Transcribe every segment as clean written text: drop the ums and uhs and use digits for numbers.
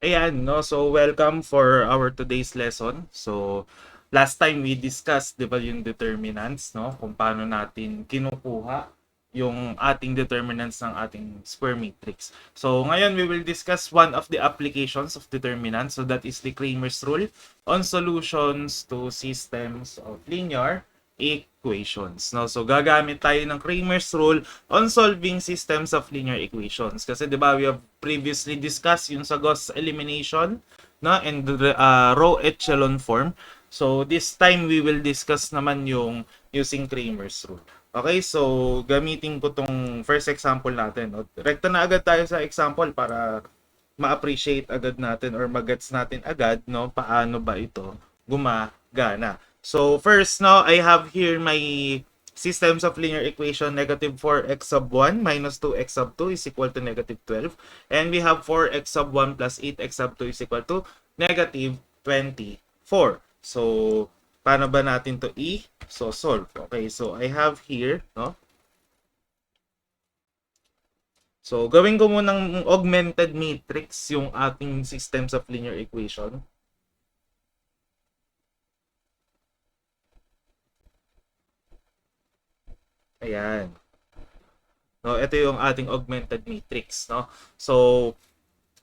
Ayan, no? So, welcome for our today's lesson. So, last time we discussed, di ba, yung determinants, no? Kung paano natin kinukuha yung ating determinants ng ating square matrix. So, ngayon we will discuss one of the applications of determinants. So, that is the Cramer's rule on solutions to systems of linear equations. No? So, gagamit tayo ng Cramer's rule on solving systems of linear equations. Kasi 'di ba we have previously discussed yung sa Gauss elimination, no, and the row echelon form. So this time we will discuss naman yung using Cramer's rule. Okay, so gamitin ko tong first example natin. No? Rekta na agad tayo sa example para ma-appreciate agad natin or magets natin agad, no, paano ba ito gumagana. So first, no, I have here my systems of linear equation. Negative 4x sub 1 minus 2x sub 2 is equal to negative 12. And we have 4x sub 1 plus 8x sub 2 is equal to negative 24. So, paano ba natin to solve? Okay, so I have here, no? So, gawin ko munang augmented matrix yung ating systems of linear equation. Ayan. No, ito yung ating augmented matrix, no? So,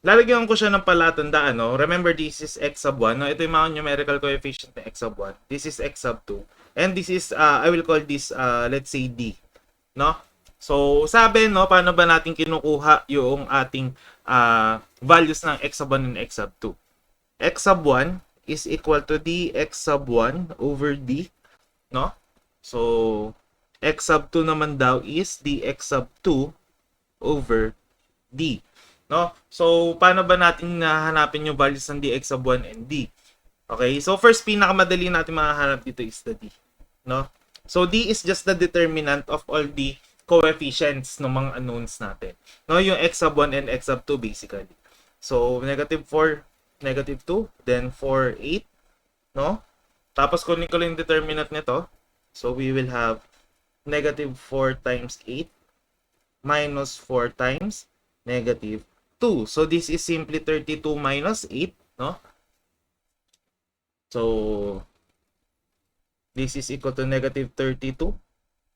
lalagyan ko siya ng palatandaan, no? Remember, this is x sub 1, no? Ito yung mga numerical coefficient ng x sub 1. This is x sub 2. And this is, I will call this, let's say, d, no? So, sabi, no, paano ba natin kinukuha yung ating values ng x sub 1 and x sub 2? X sub 1 is equal to dx sub 1 over d, no? So, x sub 2 naman daw is dx sub 2 over d, no? So, paano ba natin hahanapin yung values ng dx sub 1 and d? Okay, so first, pinakamadali natin mahahanap dito is the d, no? So, d is just the determinant of all the coefficients ng mga unknowns natin, no? Yung x sub 1 and x sub 2 basically. So, negative 4, negative 2, then 4, 8, no? Tapos, kunin ko lang yung determinant nito. So, we will have negative 4 times 8 minus 4 times negative 2. So, this is simply 32 minus 8, no? So, this is equal to negative 32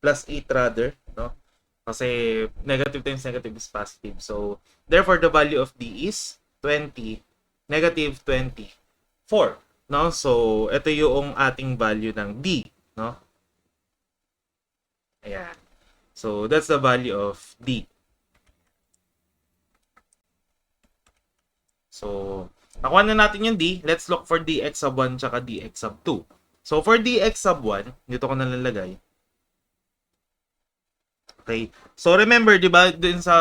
plus 8 rather, no? Kasi negative times negative is positive. So, therefore, the value of D is 20, negative 24, no? So, ito yung ating value ng D, no? Ayan. So, that's the value of D. So, nakuha na natin yung D. Let's look for dx sub 1 tsaka dx sub 2. So, for dx sub 1, dito ko nalalagay. Okay. So, remember, di ba, dun sa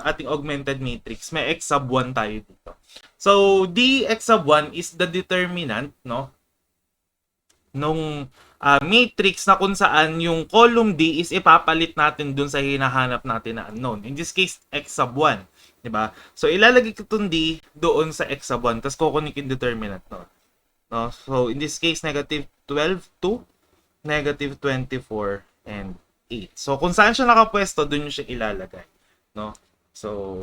ating augmented matrix, may x sub 1 tayo dito. So, dx sub 1 is the determinant, no, nung matrix na kung saan yung column D is ipapalit natin dun sa hinahanap natin na unknown. In this case, x sub 1. Diba? So, ilalagay ko itong D doon sa x sub 1. Tapos, kukunin yung determinant. No? So, in this case, negative 12 to negative 24 and 8. So, kung saan siya nakapwesto, doon yung siya ilalagay. No? So,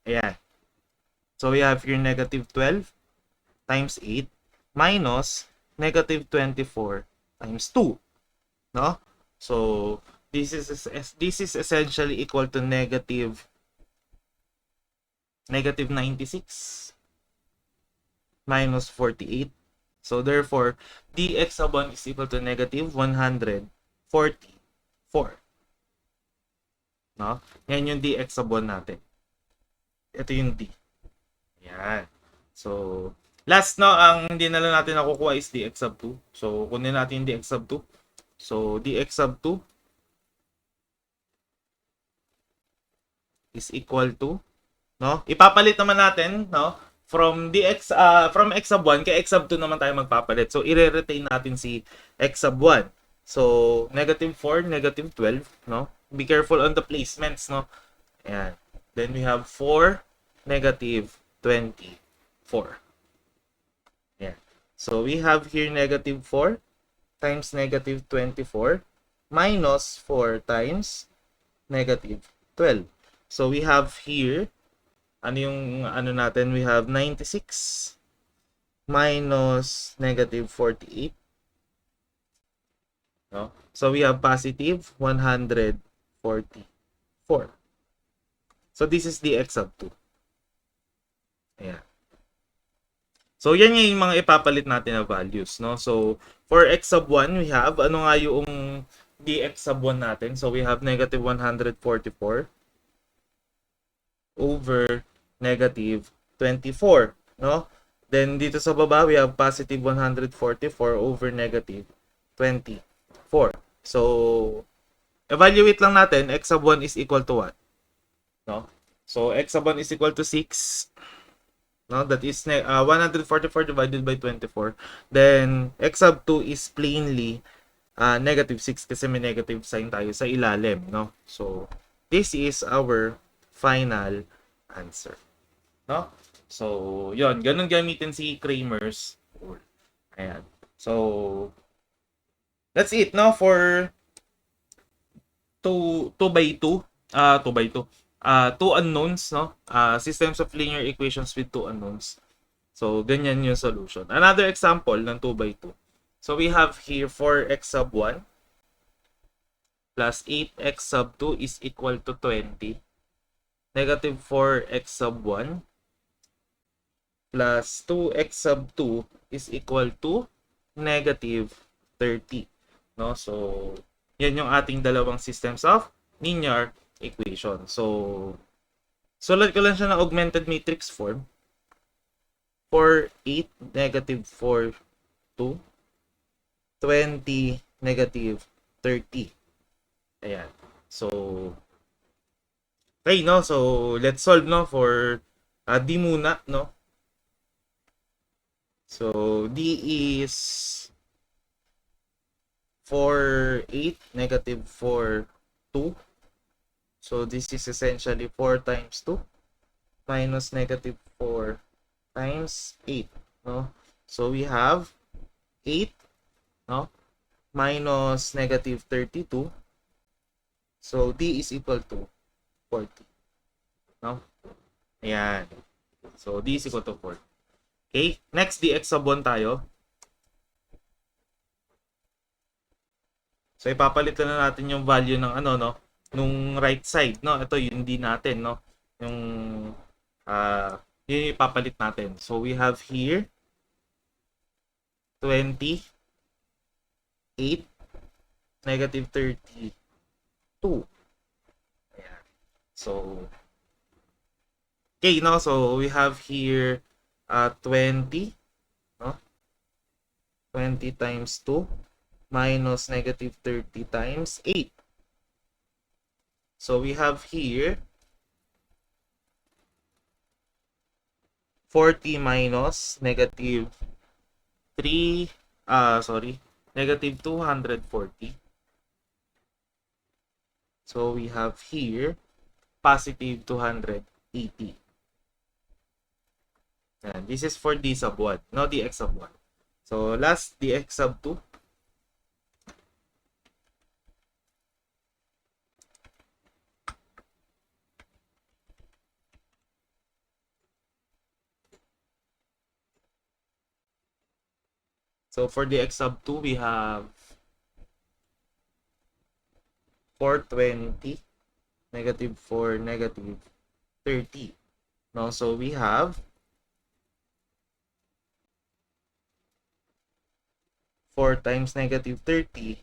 ayan. So, we have here negative 12 times 8 minus negative 24 times 2, no? So, this is essentially equal to negative 96 minus 48. So, therefore, dx sub 1 is equal to negative 144. No? Yan yung dx sub 1 natin. Ito yung d. Yan. So, last, no, ang hindi na lang natin nakukuha is dx sub 2. So, kunin natin dx sub 2. So, dx sub 2 is equal to, no? Ipapalit naman natin, no? From x sub 1 kay x sub 2 naman tayo magpapalit. So, i-retain natin si x sub 1. So, negative 4, negative 12, no? Be careful on the placements, no? Ayan. Then we have 4, negative 24. Yeah. So, we have here negative 4 times negative 24 minus 4 times negative 12. So, we have here Ano yung ano natin? We have 96 minus negative 48. No? So we have positive 144. So this is the x sub 2. Ayan. So yan yung mga ipapalit natin na values, no? So for x sub 1, we have ano nga yung dx sub 1 natin? So we have negative 144 over negative 24, no? Then dito sa baba, we have positive 144 over negative 24. So evaluate lang natin, x sub 1 is equal to what? No? So x sub 1 is equal to 6. No, that is 144 divided by 24. Then x sub 2 is plainly negative 6 kasi may negative sign tayo sa ilalim, no? So this is our final answer, no? So yon, ganun gamitin si Cramer's rule. Ayan. So that's it, no, for 2 by 2 2 by 2 two unknowns, no? Systems of linear equations with two unknowns. So, ganyan yung solution. Another example ng 2 by 2. So, we have here 4x sub 1 plus 8x sub 2 is equal to 20. Negative 4x sub 1 plus 2x sub 2 is equal to negative 30. No? So, yan yung ating dalawang systems of linear equation. So, sulat ko lang siya na augmented matrix form. 4, 8, negative 4, 2, 20, negative 30. Ayan. So, okay, no? So, let's solve, no? For D muna, no? So, D is 4, 8, negative 4, 2. So, this is essentially 4 times 2 minus negative 4 times 8, no? So, we have 8, no? Minus negative 32. So, D is equal to 40. No? Ayan. So, D is equal to 40. Okay? Next, dx sub 1 tayo. So, ipapalitan na natin yung value ng ano, no? Nung right side, no? Ito yung D natin, no? Yung yun ipapalit natin. So, we have here 20, 8, negative 32. Ayan. So, okay, no? So, we have here 20, no? 20 times 2 minus negative 30 times 8. So, we have here 40 minus negative 3, negative 240. So, we have here positive 280. And this is for D sub 1, no dx sub 1. So, last dx sub 2. So, for dx sub 2, we have 420, negative 4, negative 30. No? So, we have 4 times negative 30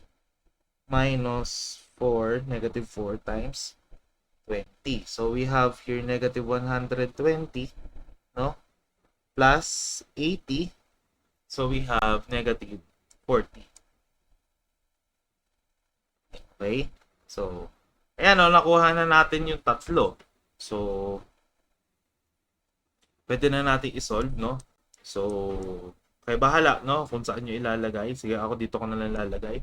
minus 4, negative 4 times 20. So, we have here negative 120, no? Plus 80. So, we have negative 40. Okay? So, ayan o, nakuha na natin yung tatlo. So, pwede na natin isolve, no? So, kaya bahala, no? Kung saan nyo ilalagay. Sige, ako dito ko na lang lalagay.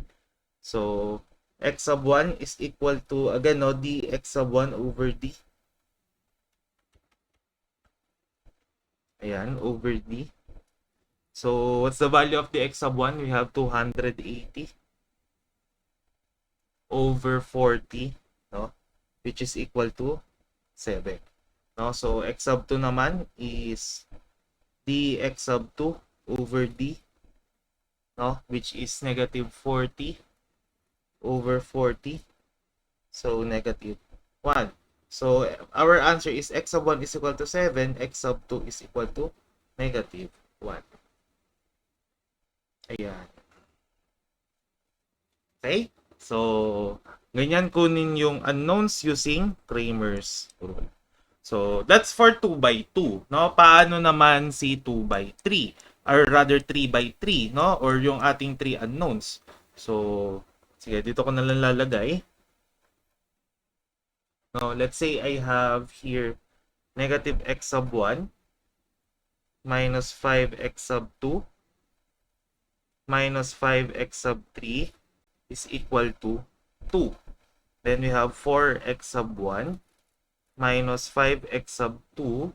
So, x sub 1 is equal to, again, no? dx sub 1 over d. Ayan, over d. So, what's the value of the x sub 1? We have 280 over 40, no? Which is equal to 7. No? So, x sub 2 naman is dx sub 2 over d, no? Which is negative 40 over 40. So, negative 1. So, our answer is x sub 1 is equal to 7, x sub 2 is equal to negative 1. Ayan. Okay? So, ganyan kunin yung unknowns using Cramer's rule. So, that's for 2 by 2. No? Paano naman si 2 by 3? Or rather 3 by 3, no? Or yung ating 3 unknowns. So, sige, dito ko na lang lalagay. No, let's say I have here negative x sub 1 minus 5x sub 2 minus 5x sub 3 is equal to 2. Then we have 4x sub 1 minus 5x sub 2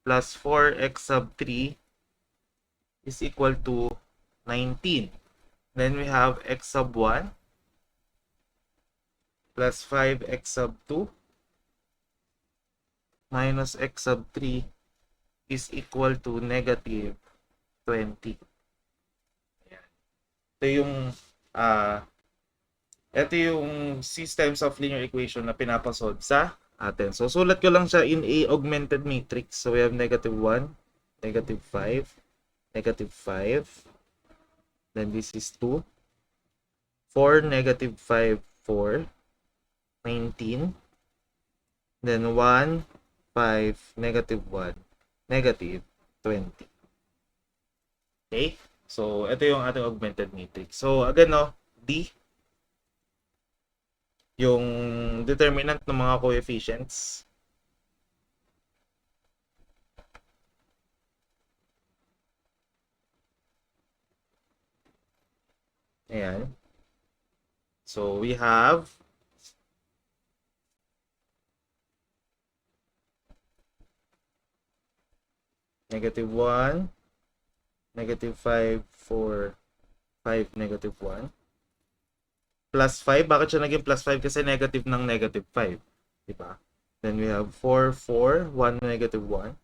plus 4x sub 3 is equal to 19. Then we have x sub 1 plus 5x sub 2 minus x sub 3 is equal to negative 20. Ayan. Ito yung systems of linear equation na pinapasolve sa atin. So, sulat ko lang siya in a augmented matrix. So, we have negative 1, negative 5, negative 5. Then, this is 2. 4, negative 5, 4. 19. Then, 1, 5, negative 1, negative 20. Okay? So, ito yung ating augmented matrix. So, again, no, D, yung determinant ng mga coefficients. Ayan. So, we have negative 1, negative 5, 4, 5, negative 1. Plus 5. Bakit siya naging plus 5? Kasi negative ng negative 5. Diba? Then we have 4, 4, 1, negative 1.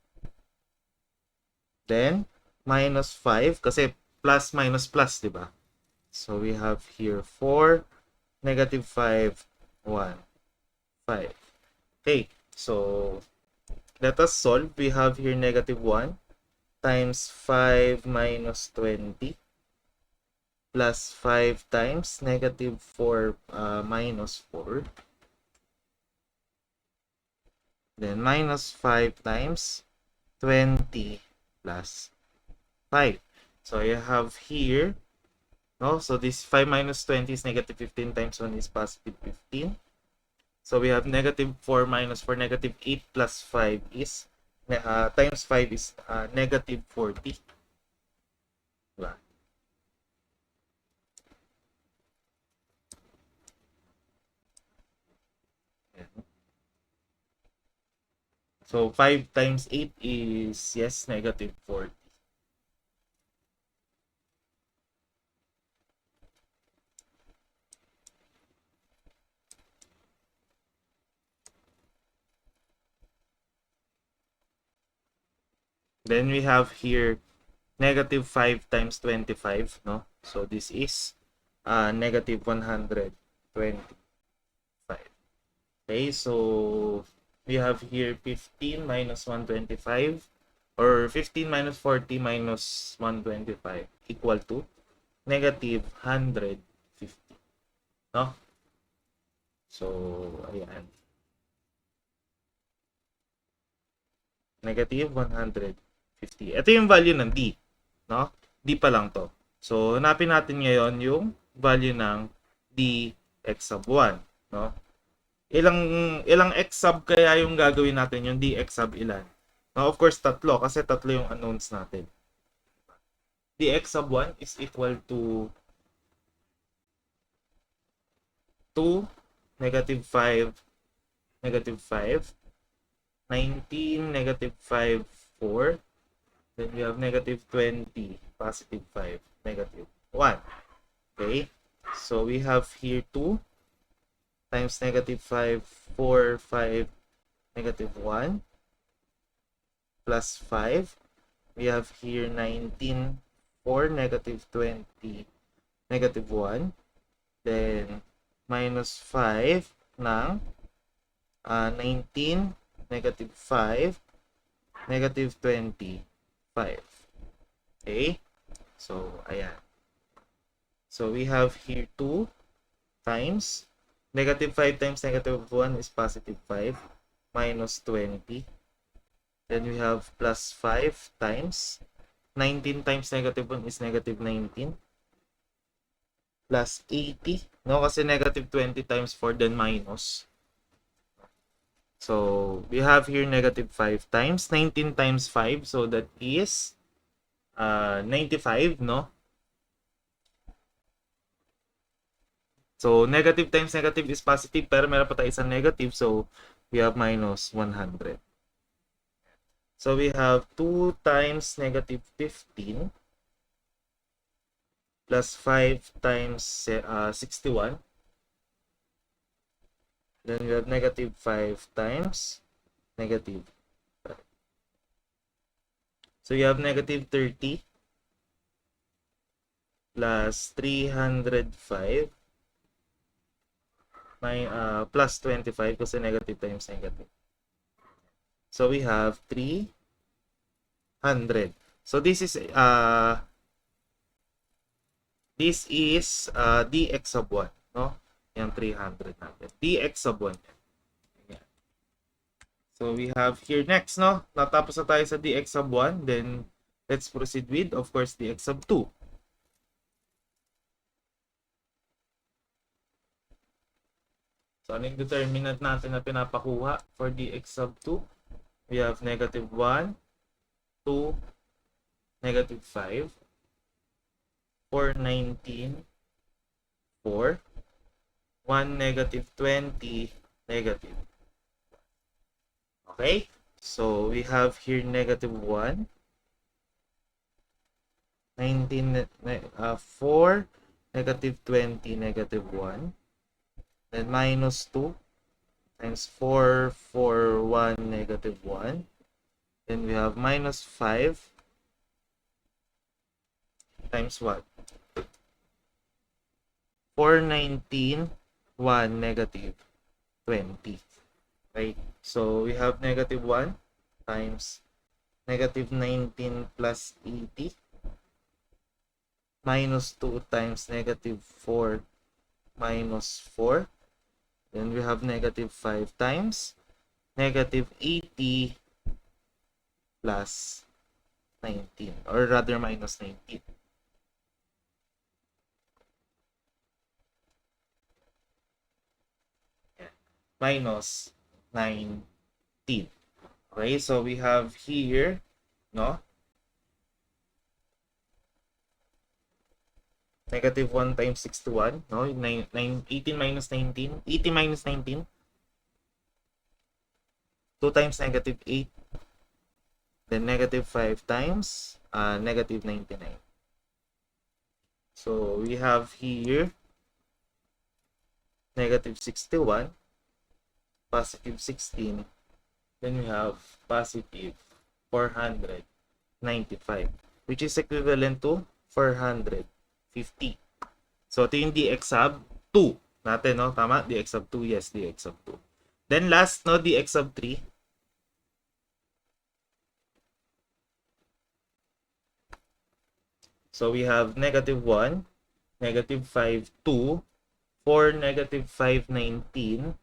Then, minus 5. Kasi plus, minus, plus. Diba? So, we have here 4, negative 5, 1, 5. Okay. So, let us solve. We have here negative 1 times 5 minus 20 plus 5 times negative 4 minus 4. Then minus 5 times 20 plus 5. So you have here, no? So this 5 minus 20 is negative 15 times 1 is positive 15. So we have negative 4 minus 4, negative 8 plus 5 is, times 5 is negative 40. Diba? So 5 times 8 is, yes, negative 40. Then we have here negative 5 times 25, no? So this is negative 125. Okay, so we have here 15 minus 125 or 15 minus 40 minus 125 equal to negative 150. No? So, ayan. Negative 150. Ito yung value ng D. No? D pa lang to. So, hanapin natin ngayon yung value ng D x sub 1. No? Ilang x sub kaya yung gagawin natin yung D x sub ilan? No, of course, tatlo. Kasi tatlo yung unknowns natin. D x sub 1 is equal to 2, negative 5, negative 5, 19, negative 5, 4. Then we have negative 20, positive 5, negative 1. Okay? So we have here 2 times negative 5, 4, 5, negative 1, plus 5. We have here 19, 4, negative 20, negative 1. Then, minus 5 ng 19, negative 5, negative 25. Okay? So, ayan. So, we have here 2 times. Negative 5 times negative 1 is positive 5, minus 20. Then we have plus 5 times. 19 times negative 1 is negative 19. Plus 80. No, kasi negative 20 times 4 then minus. So, we have here negative 5 times. 19 times 5. So, that is 95, no? So, negative times negative is positive, pero meron pa tayo isang negative. So, we have minus 100. So, we have 2 times negative 15 plus 5 times 61. Then, we have negative 5 times negative 5. So, you have negative 30 plus 305 plus 25 kasi negative times negative. So, we have 300. So, this is dx sub 1. No? Yung 300 natin. dx sub 1. Ayan. So, we have here next, no? Natapos na tayo sa dx sub 1. Then, let's proceed with, of course, dx sub 2. So, ano yung determinant natin na pinapakuha for dx sub 2? We have negative 1, 2, negative 5, 4, 19, 4, 1, negative 20, negative. Okay? So, we have here negative 1, 19, 4, negative 20, negative 1. Then minus 2 times 4, 4, 1, negative 1. Then we have minus 5 times what? 4, 19, 1, negative 20. Right? So we have negative 1 times negative 19 plus 80 minus 2 times negative 4 minus 4. Then we have negative 5 times negative 80 plus 19, or rather minus 19. Minus 19. Okay, so we have here, no? Negative 1 times 61, no? 18 minus 19. 80 minus 19. 2 times negative 8. Then negative 5 times negative 99. So we have here negative 61, positive 16. Then we have positive 495, which is equivalent to 450. So, ito yung dx sub 2 natin, no? Tama? dx sub 2, yes, dx sub 2. Then last, no, dx sub 3. So, we have negative 1, negative 5, 2, 4, negative 5, 19,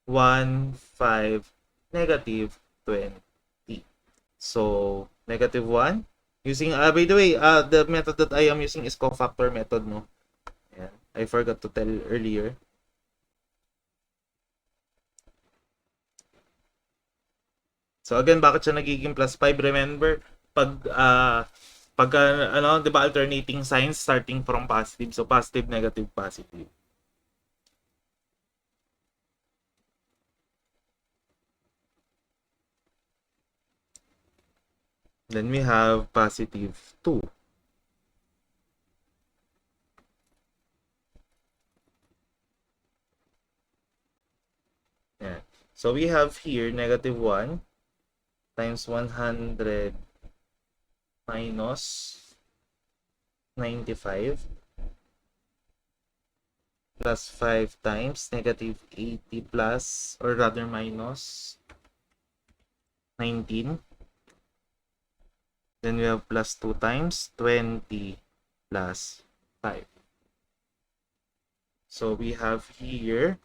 1, 5, negative 20. So, negative 1. Using, by the way, the method that I am using is cofactor method, no? Ayan. I forgot to tell earlier. So, again, bakit siya nagiging plus 5? Remember, pag ano, di ba, alternating signs starting from positive. So, positive, negative, positive. Then we have positive 2. Yan. So we have here negative 1 times 100 minus 95 plus 5 times negative 80 plus, or rather minus 19. Then we have plus 2 times 20 plus 5. So we have here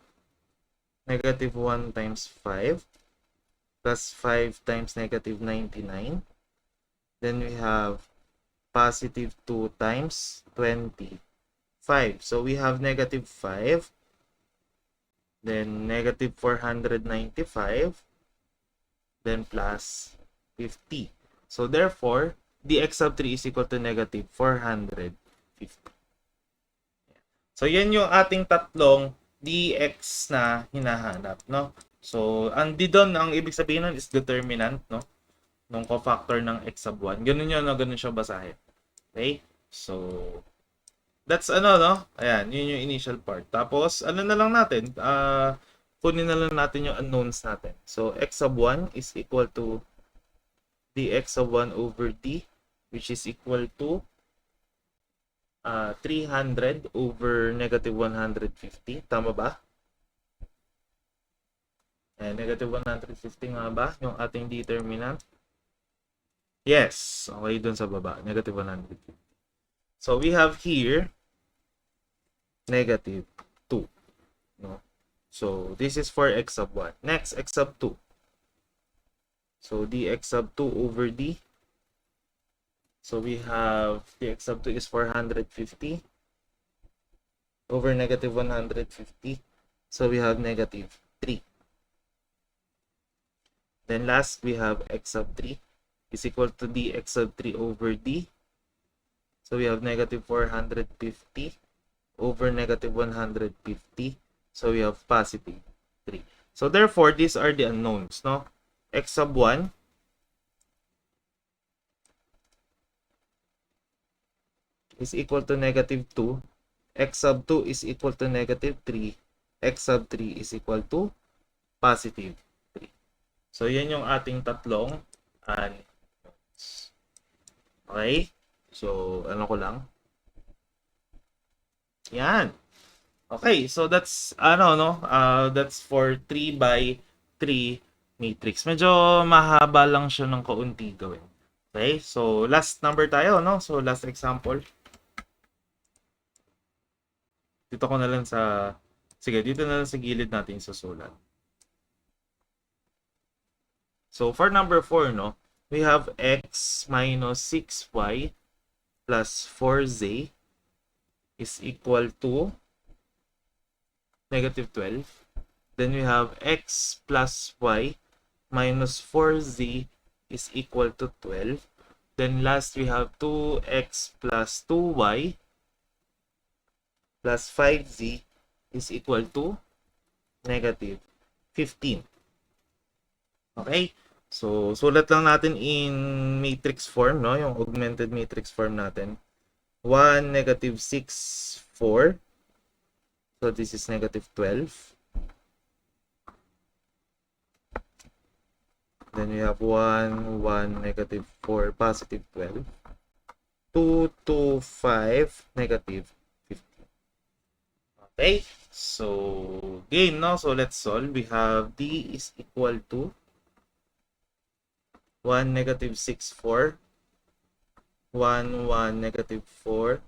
negative 1 times 5 plus 5 times negative 99. Then we have positive 2 times 25. So we have negative 5, then negative 495, then plus 50. So therefore, dx sub 3 is equal to negative 450. So yan yung ating tatlong dx na hinahanap, no? So, ang d doon, ang ibig sabihin nun is determinant, no? Nung cofactor ng x sub 1. Ganun yun, no? Ganun siya basahin. Okay? So, that's ano, no? Ayan, yun yung initial part. Tapos, ano na lang natin? Kunin na lang natin yung unknowns natin. So, x sub 1 is equal to dx sub 1 over d, which is equal to 300 over negative 150. Tama ba? Negative 150 nga ba yung ating determinant? Yes. Okay, dun sa baba. Negative 150. So, we have here negative 2. No? So, this is for x sub 1. Next, x sub 2. So, dx sub 2 over d. So, we have dx sub 2 is 450 over negative 150. So, we have negative 3. Then last, we have x sub 3 is equal to dx sub 3 over d. So, we have negative 450 over negative 150. So, we have positive 3. So, therefore, these are the unknowns, no? X sub 1 is equal to negative 2. X sub 2 is equal to negative 3. X sub 3 is equal to positive 3. So, yan yung ating tatlong unknowns. Okay? So, ano ko lang? Yan. Okay, so that's that's for 3 by 3 matrix. Medyo mahaba lang siya ng kaunti gawin. Okay, so last number tayo, no? So last example. Dito ko na lang sa dito na lang sa gilid natin susulat. So for number 4, no, we have x minus 6y plus 4z is equal to negative 12. Then we have x plus y minus 4z is equal to 12. Then last, we have 2x plus 2y plus 5z is equal to negative 15. Okay? So, sulat lang natin in matrix form, no? Yung augmented matrix form natin. 1, negative 6, 4. So, this is negative 12. Then we have 1, 1, negative 4, positive 12. 2, 2, 5, negative 15. Okay? So, game, no? So, let's solve. We have d is equal to 1, negative 6, 4. 1, 1, negative 4.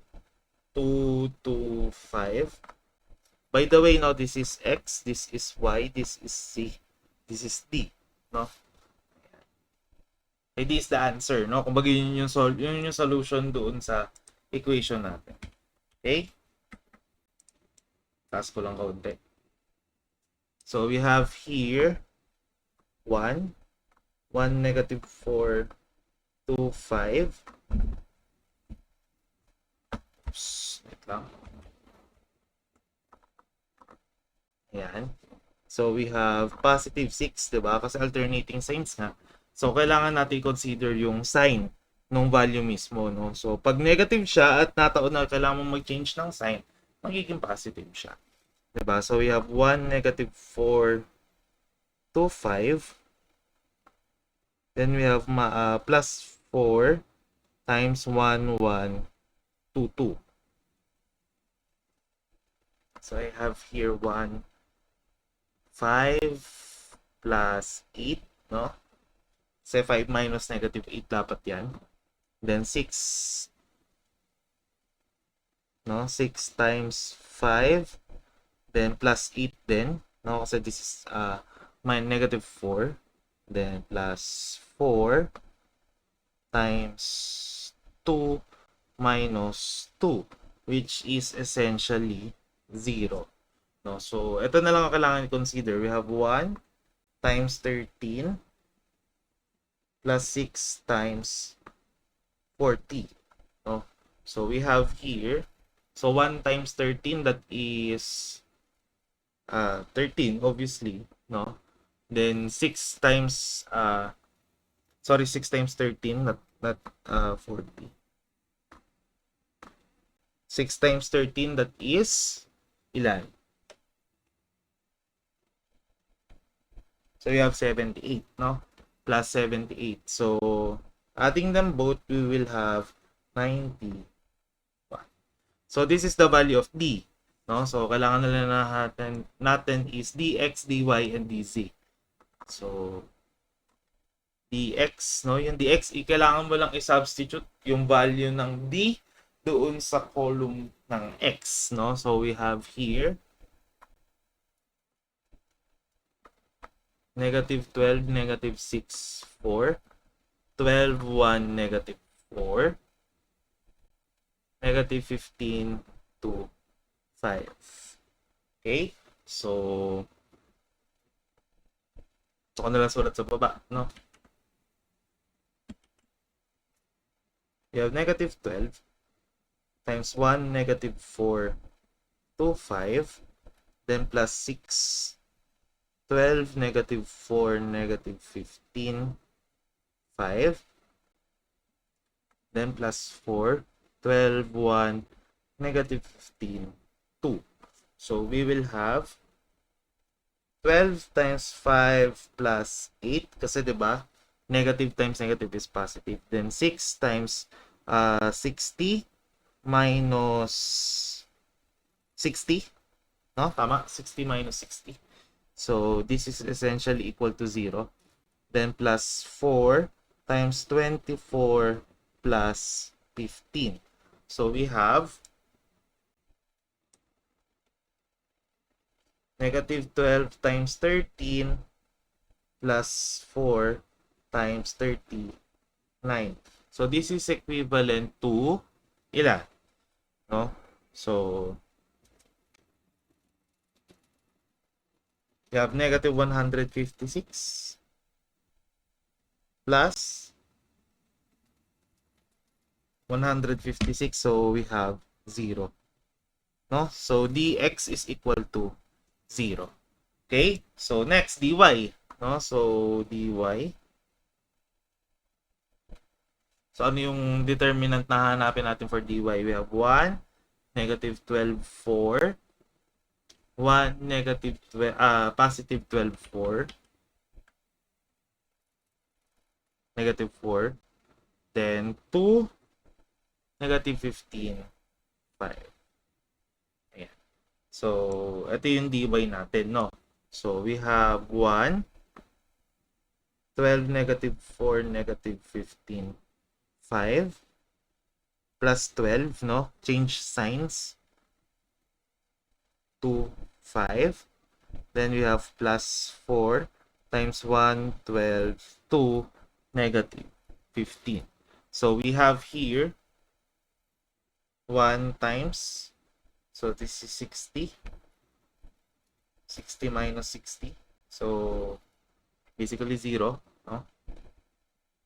2, 2, 5. By the way, now this is x, this is y, this is c, this is d. No? Eh, this is the answer, no? Kumbaga yun yung solution doon sa equation natin. Okay? Taas ko lang kaunti. So, we have here 1, 1, negative 4, 2, 5. Oops, wait lang. Ayan. So, we have positive 6, diba? Kasi alternating signs nga. So, kailangan natin consider yung sign ng value mismo, no? So, pag negative siya at nataon na kailangan mo mag-change ng sign, magiging positive siya. Diba? So, we have 1, negative 4, 2, 5. Then we have plus 4 times 1, 1, 2, 2. So I have here 1, 5 plus 8, no? Kasi 5 minus negative 8 dapat yan. Then 6, no? 6 times 5, then plus 8 din, no? Kasi this is negative 4. Then plus 4 times 2 minus 2, which is essentially 0. No? So, ito na lang ang kailangan i-consider. We have 1 times 13 plus 6 times 40. No? So, we have here, so 1 times 13, that is 13, obviously. No? Then 6 times, 6 times 13, not 40. 6 times 13, that is ilan? So we have 78, no? Plus 78. So, adding them both, we will have 91. So, this is the value of D. No? So, kailangan na lang natin is dx, dy, and dz. So, dx, no? Yung dx, kailangan mo lang i-substitute yung value ng D doon sa column ng x, no? So, we have here negative 12, negative 6, 4, 12, 1, negative 4, negative 15, 2, 5. Okay? So, ito ko na lang sulat sa baba, no? We have negative 12 times 1, negative 4, 2, 5, then plus 6, 12, negative 4, negative 15, 5, then plus 4, 12, 1, negative 15, 2. So, we will have 12 times 5 plus 8, kasi diba, negative times negative is positive. Then 6 times 60 minus 60, no? Tama? 60 minus 60. So, this is essentially equal to 0. Then plus 4 times 24 plus 15. So, we have negative 12 times 13 plus 4 times 39. So, this is equivalent to ilan? No? So, we have negative 156 plus 156. So, we have 0. No? So, dx is equal to 0. Okay? So, next, dy. No? So, dy. So, ano yung determinant na hanapin natin for dy? We have 1, negative 12, 4. 1, negative 12, positive 12, 4. Negative 4. Then, 2, negative 15, 5. Ayan. So, ito yung dy natin, no? So, we have 1, 12, negative 4, negative 15, 5, plus 12, no? Change signs. 2, 5. Then we have plus 4 times 1, 12, 2, negative 15. So we have here 1 times, so this is 60. 60 minus 60. So basically 0, no?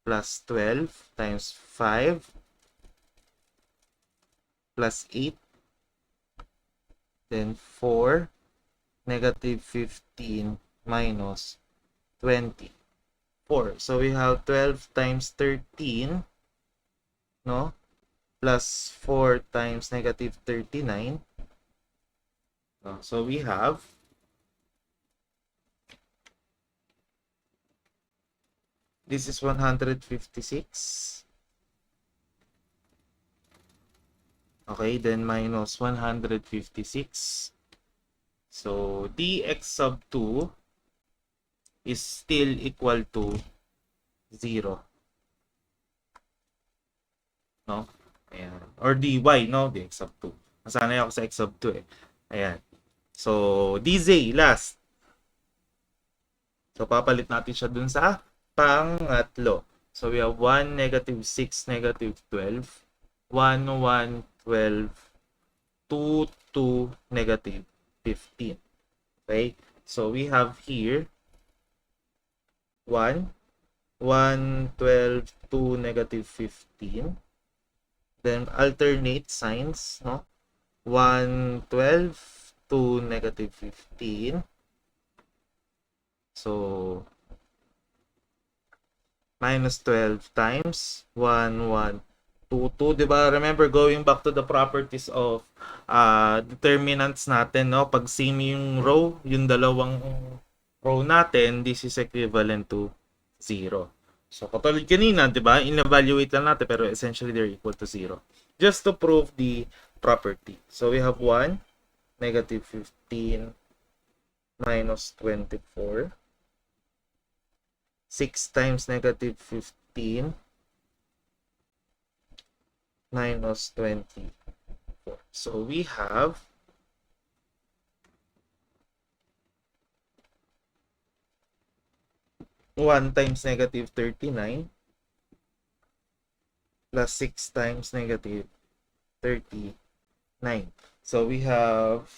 Plus 12 times 5 plus 8, then 4, negative 15 minus 24. So we have 12 times 13, no? Plus 4 times negative 39. No? So we have This is 156. Okay, then minus 156. So, dx sub 2 is still equal to 0. No? Ayan. Or dy, no? Dx sub 2. Nasanay ako sa x sub 2 eh. Ayan. So, dz last. So, papalit natin siya dun sa pangatlo. So, we have 1, negative 6, negative 12. 1, 1, 12, 2, 2, negative 15. Okay? So, we have here 1, 1, 12, 2, negative 15. Then, alternate signs, no? 1, 12, 2, negative 15. So, minus 12 times 1, 1, 2, 2. Diba? Remember, going back to the properties of determinants natin, no? Pag same yung row, yung dalawang row natin, this is equivalent to 0. So, katulad kanina, diba? In-evaluate lang natin, pero essentially they're equal to 0. Just to prove the property. So, we have 1, negative 15, minus 24. 6 times negative 15 minus 24. So we have 1 times negative 39 plus 6 times negative 39. So we have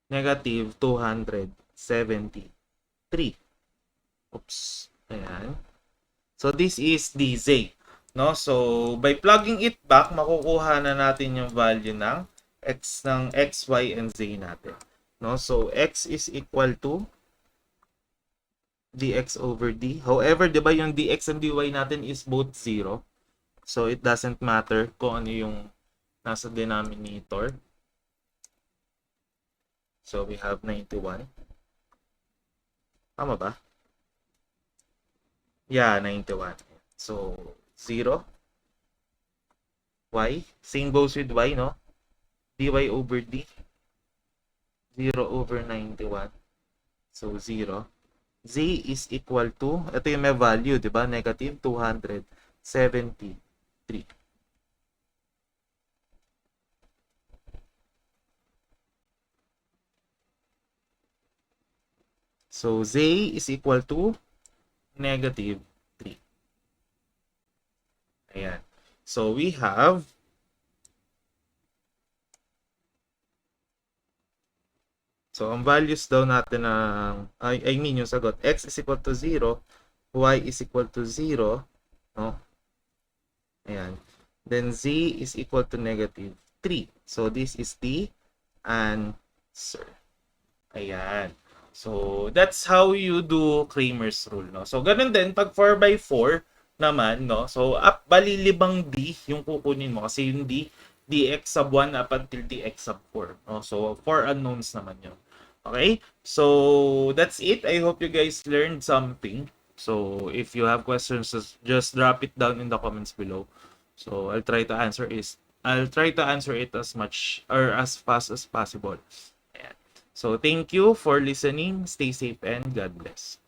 negative 273. Oops. Ayan. So, this is dz. No? So, by plugging it back, makukuha na natin yung value ng x, y, and z natin. No? So, x is equal to dx over d. However, di ba yung dx and dy natin is both 0. So, it doesn't matter kung ano yung nasa denominator. So, we have 91. Tama ba? Yeah, 91. So, 0. Y. Same goes with y, no? dy over d. 0 over 91. So, 0. Z is equal to, ito yung may value, di ba? Negative 273. So, Z is equal to negative 3. Ayan. So, we have ang values daw natin ng, I mean yung sagot, x is equal to 0, y is equal to 0, no? Ayan. Then, z is equal to negative 3. So, this is the answer. Ayan. So, that's how you do Cramer's rule, no? So, ganun din, pag 4x4 naman, no? So, bali libang D yung kukunin mo kasi yung D, dx sub 1 up until dx sub 4, no? So, 4 unknowns naman yun. Okay? So, that's it. I hope you guys learned something. So, if you have questions, just drop it down in the comments below. So, I'll try to answer it as much or as fast as possible. So, thank you for listening. Stay safe and God bless.